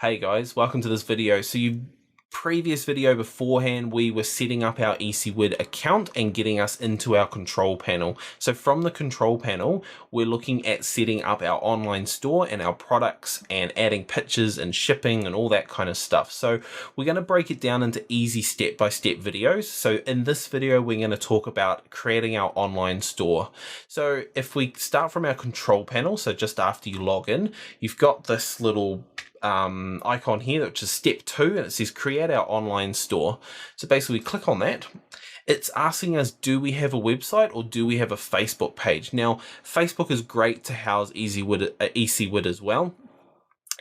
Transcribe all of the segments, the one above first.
Hey guys, welcome to this video. Previous video beforehand, we were setting up our Ecwid account and getting us into our control panel. So from the control panel, we're looking at setting up our online store and our products and adding pictures and shipping and all that kind of stuff. So we're going to break it down into easy step-by-step videos. So in this video, we're going to talk about creating our online store. So if we start from our control panel, so just after you log in, you've got this little icon here, which is step 2, and it says create our online store. So basically click on that. It's asking us, do we have a website or do we have a Facebook page? Now, Facebook is great to house Ecwid as well.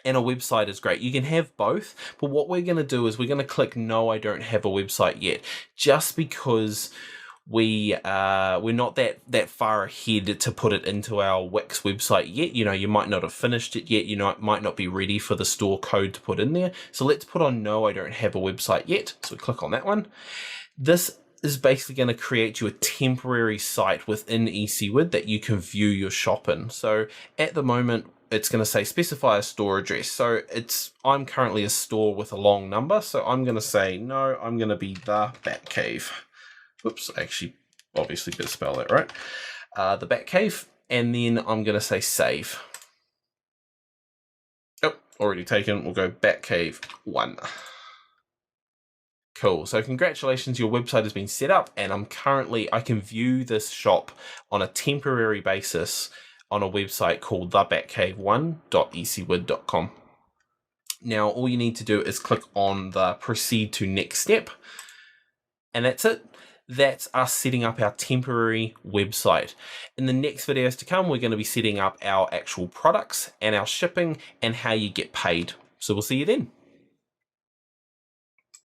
And a website is great. You can have both, but what we're going to do is we're going to click no, I don't have a website yet, just because we're not that far ahead to put it into our Wix website yet. You know, you might not have finished it yet. You know, it might not be ready for the store code to put in there. So let's put on no, I don't have a website yet. So we click on that one. This is basically going to create you a temporary site within Ecwid that you can view your shop in. So at the moment, it's going to say specify a store address. So I'm currently a store with a long number. So I'm going to say, no, I'm going to be the Batcave. Whoops, actually, obviously better spell that right. The Batcave, and then I'm going to say save. Oh, already taken. We'll go Batcave 1. Cool. So congratulations, your website has been set up, and I can view this shop on a temporary basis on a website called thebatcave1.ecwid.com. Now, all you need to do is click on the proceed to next step, and that's it. That's us setting up our temporary website. In the next videos to come, we're going to be setting up our actual products and our shipping and how you get paid. So we'll see you then.